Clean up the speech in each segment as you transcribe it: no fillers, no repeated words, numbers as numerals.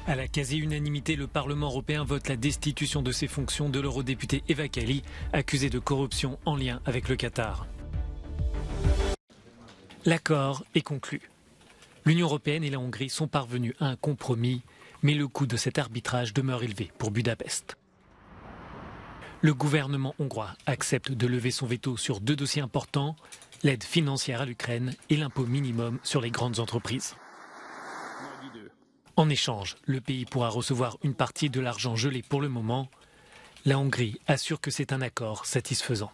À la quasi-unanimité, le Parlement européen vote la destitution de ses fonctions de l'eurodéputée Eva Kaili, accusée de corruption en lien avec le Qatar. L'accord est conclu. L'Union européenne et la Hongrie sont parvenus à un compromis, mais le coût de cet arbitrage demeure élevé pour Budapest. Le gouvernement hongrois accepte de lever son veto sur deux dossiers importants, l'aide financière à l'Ukraine et l'impôt minimum sur les grandes entreprises. En échange, le pays pourra recevoir une partie de l'argent gelé pour le moment. La Hongrie assure que c'est un accord satisfaisant.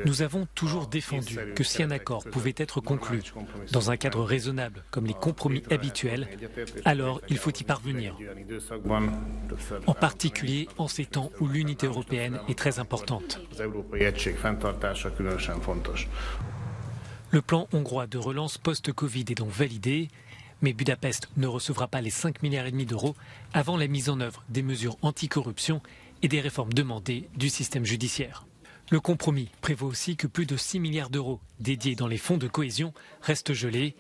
Nous avons toujours défendu que si un accord pouvait être conclu dans un cadre raisonnable comme les compromis habituels, alors il faut y parvenir. En particulier en ces temps où l'unité européenne est très importante. Le plan hongrois de relance post-Covid est donc validé, mais Budapest ne recevra pas les 5,5 milliards d'euros avant la mise en œuvre des mesures anticorruption et des réformes demandées du système judiciaire. Le compromis prévoit aussi que plus de 6 milliards d'euros dédiés dans les fonds de cohésion restent gelés,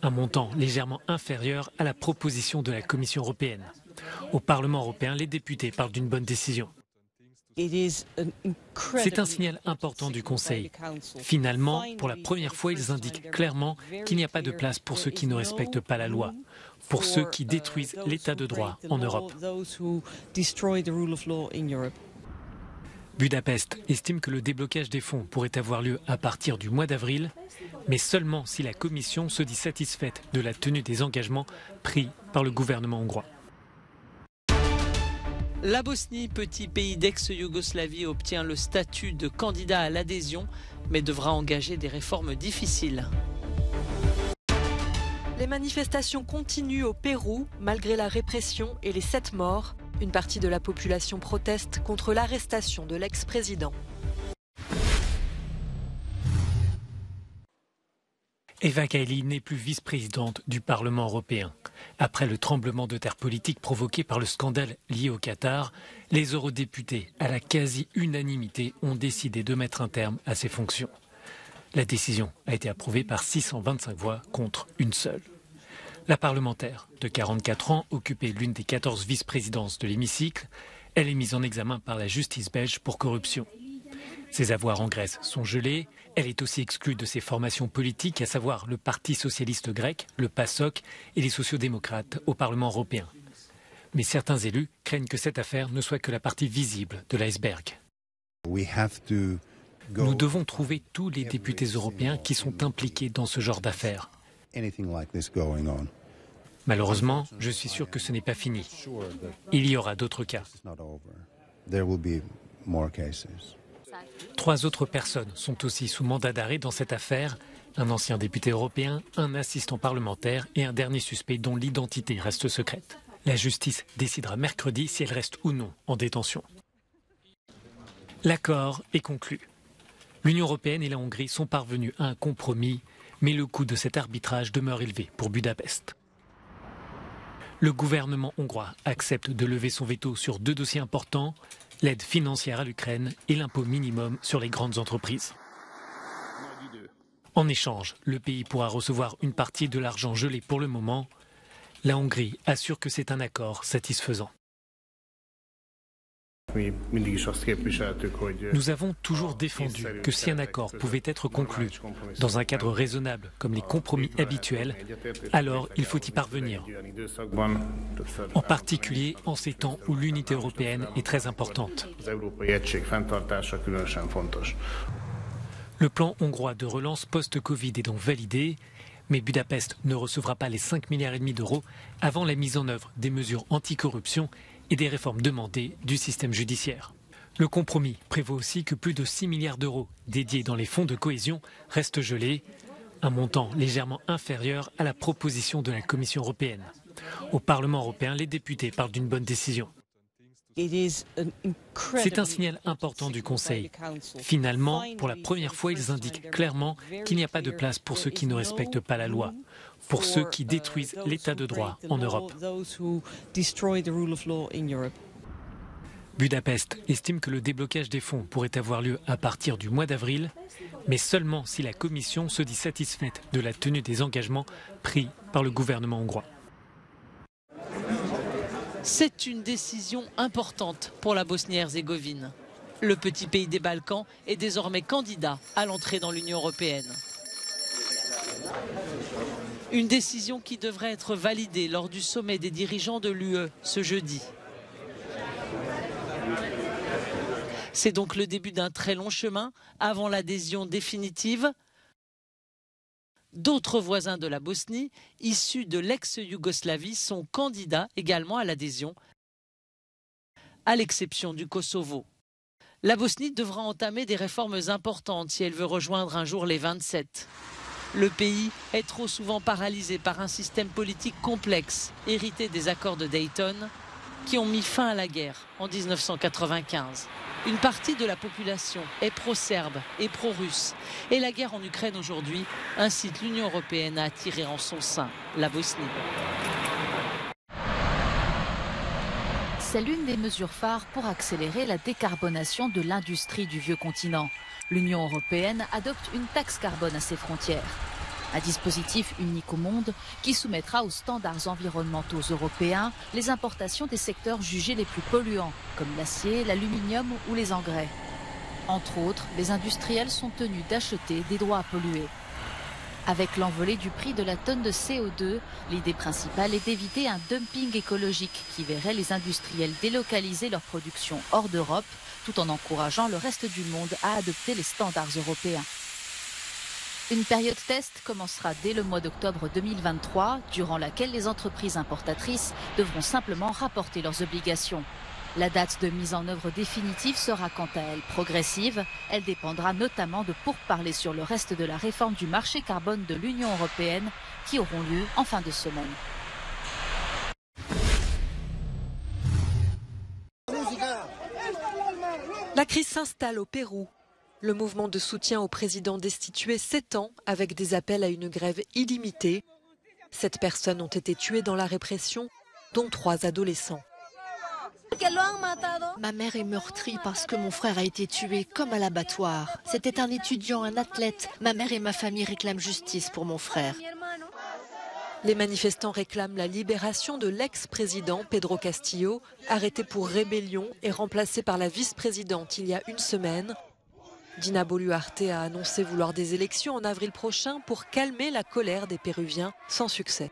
un montant légèrement inférieur à la proposition de la Commission européenne. Au Parlement européen, les députés parlent d'une bonne décision. C'est un signal important du Conseil. Finalement, pour la première fois, ils indiquent clairement qu'il n'y a pas de place pour ceux qui ne respectent pas la loi, pour ceux qui détruisent l'état de droit en Europe. Budapest estime que le déblocage des fonds pourrait avoir lieu à partir du mois d'avril, mais seulement si la Commission se dit satisfaite de la tenue des engagements pris par le gouvernement hongrois. La Bosnie, petit pays d'ex-Yougoslavie, obtient le statut de candidat à l'adhésion, mais devra engager des réformes difficiles. Les manifestations continuent au Pérou, malgré la répression et les 7 morts. Une partie de la population proteste contre l'arrestation de l'ex-président. Eva Kaili n'est plus vice-présidente du Parlement européen. Après le tremblement de terre politique provoqué par le scandale lié au Qatar, les eurodéputés, à la quasi-unanimité, ont décidé de mettre un terme à ses fonctions. La décision a été approuvée par 625 voix contre une seule. La parlementaire, de 44 ans, occupait l'une des 14 vice-présidences de l'hémicycle. Elle est mise en examen par la justice belge pour corruption. Ses avoirs en Grèce sont gelés. Elle est aussi exclue de ses formations politiques, à savoir le Parti socialiste grec, le PASOK et les sociodémocrates au Parlement européen. Mais certains élus craignent que cette affaire ne soit que la partie visible de l'iceberg. Nous devons trouver tous les députés européens qui sont impliqués dans ce genre d'affaires. Malheureusement, je suis sûr que ce n'est pas fini. Il y aura d'autres cas. 3 autres personnes sont aussi sous mandat d'arrêt dans cette affaire. Un ancien député européen, un assistant parlementaire et un dernier suspect dont l'identité reste secrète. La justice décidera mercredi si elle reste ou non en détention. L'accord est conclu. L'Union européenne et la Hongrie sont parvenus à un compromis, mais le coût de cet arbitrage demeure élevé pour Budapest. Le gouvernement hongrois accepte de lever son veto sur 2 dossiers importants, l'aide financière à l'Ukraine et l'impôt minimum sur les grandes entreprises. En échange, le pays pourra recevoir une partie de l'argent gelé pour le moment. La Hongrie assure que c'est un accord satisfaisant. Nous avons toujours défendu que si un accord pouvait être conclu dans un cadre raisonnable comme les compromis habituels, alors il faut y parvenir. En particulier en ces temps où l'unité européenne est très importante. Le plan hongrois de relance post-Covid est donc validé, mais Budapest ne recevra pas les 5,5 milliards d'euros avant la mise en œuvre des mesures anticorruption et des réformes demandées du système judiciaire. Le compromis prévoit aussi que plus de 6 milliards d'euros dédiés dans les fonds de cohésion restent gelés, un montant légèrement inférieur à la proposition de la Commission européenne. Au Parlement européen, les députés parlent d'une bonne décision. C'est un signal important du Conseil. Finalement, pour la première fois, ils indiquent clairement qu'il n'y a pas de place pour ceux qui ne respectent pas la loi, pour ceux qui détruisent l'état de droit en Europe. Budapest estime que le déblocage des fonds pourrait avoir lieu à partir du mois d'avril, mais seulement si la Commission se dit satisfaite de la tenue des engagements pris par le gouvernement hongrois. C'est une décision importante pour la Bosnie-Herzégovine. Le petit pays des Balkans est désormais candidat à l'entrée dans l'Union européenne. Une décision qui devrait être validée lors du sommet des dirigeants de l'UE ce jeudi. C'est donc le début d'un très long chemin avant l'adhésion définitive. D'autres voisins de la Bosnie, issus de l'ex-Yougoslavie, sont candidats également à l'adhésion, à l'exception du Kosovo. La Bosnie devra entamer des réformes importantes si elle veut rejoindre un jour les 27. Le pays est trop souvent paralysé par un système politique complexe, hérité des accords de Dayton, qui ont mis fin à la guerre en 1995. Une partie de la population est pro-serbe et pro-russe. Et la guerre en Ukraine aujourd'hui incite l'Union européenne à attirer en son sein la Bosnie. C'est l'une des mesures phares pour accélérer la décarbonation de l'industrie du vieux continent. L'Union européenne adopte une taxe carbone à ses frontières. Un dispositif unique au monde qui soumettra aux standards environnementaux européens les importations des secteurs jugés les plus polluants, comme l'acier, l'aluminium ou les engrais. Entre autres, les industriels sont tenus d'acheter des droits à polluer. Avec l'envolée du prix de la tonne de CO2, l'idée principale est d'éviter un dumping écologique qui verrait les industriels délocaliser leur production hors d'Europe, tout en encourageant le reste du monde à adopter les standards européens. Une période test commencera dès le mois d'octobre 2023, durant laquelle les entreprises importatrices devront simplement rapporter leurs obligations. La date de mise en œuvre définitive sera quant à elle progressive. Elle dépendra notamment de pourparlers sur le reste de la réforme du marché carbone de l'Union européenne qui auront lieu en fin de semaine. La crise s'installe au Pérou. Le mouvement de soutien au président destitué s'étend avec des appels à une grève illimitée. 7 personnes ont été tuées dans la répression, dont 3 adolescents. Ma mère est meurtrie parce que mon frère a été tué comme à l'abattoir. C'était un étudiant, un athlète. Ma mère et ma famille réclament justice pour mon frère. Les manifestants réclament la libération de l'ex-président Pedro Castillo, arrêté pour rébellion et remplacé par la vice-présidente il y a une semaine. Dina Boluarte a annoncé vouloir des élections en avril prochain pour calmer la colère des Péruviens, sans succès.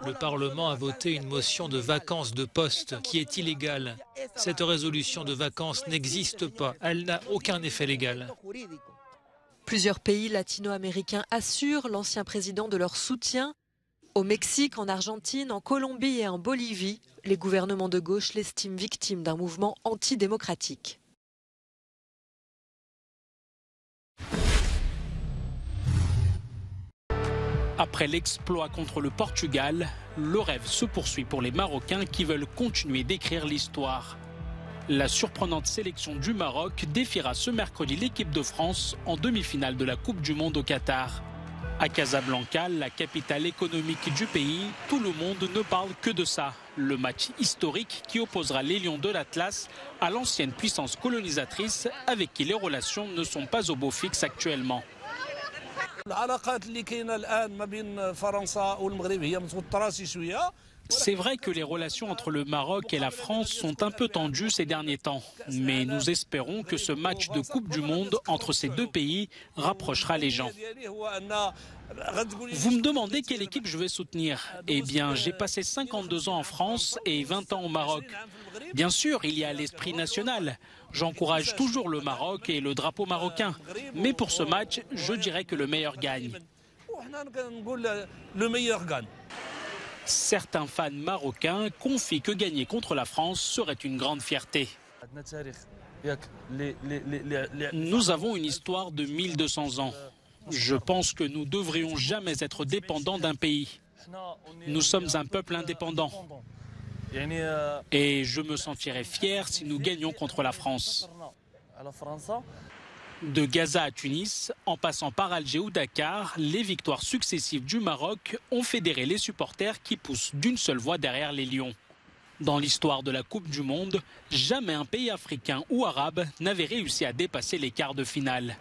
Le Parlement a voté une motion de vacance de poste qui est illégale. Cette résolution de vacance n'existe pas. Elle n'a aucun effet légal. Plusieurs pays latino-américains assurent l'ancien président de leur soutien. Au Mexique, en Argentine, en Colombie et en Bolivie, les gouvernements de gauche l'estiment victime d'un mouvement antidémocratique. Après l'exploit contre le Portugal, le rêve se poursuit pour les Marocains qui veulent continuer d'écrire l'histoire. La surprenante sélection du Maroc défiera ce mercredi l'équipe de France en demi-finale de la Coupe du Monde au Qatar. À Casablanca, la capitale économique du pays, tout le monde ne parle que de ça. Le match historique qui opposera les Lions de l'Atlas à l'ancienne puissance colonisatrice avec qui les relations ne sont pas au beau fixe actuellement. C'est vrai que les relations entre le Maroc et la France sont un peu tendues ces derniers temps. Mais nous espérons que ce match de Coupe du Monde entre ces deux pays rapprochera les gens. Vous me demandez quelle équipe je vais soutenir. Eh bien, j'ai passé 52 ans en France et 20 ans au Maroc. Bien sûr, il y a l'esprit national. J'encourage toujours le Maroc et le drapeau marocain. Mais pour ce match, je dirais que le meilleur gagne. Certains fans marocains confient que gagner contre la France serait une grande fierté. Nous avons une histoire de 1200 ans. Je pense que nous ne devrions jamais être dépendants d'un pays. Nous sommes un peuple indépendant. Et je me sentirais fier si nous gagnions contre la France. De Gaza à Tunis, en passant par Alger ou Dakar, les victoires successives du Maroc ont fédéré les supporters qui poussent d'une seule voix derrière les Lions. Dans l'histoire de la Coupe du Monde, jamais un pays africain ou arabe n'avait réussi à dépasser les quarts de finale.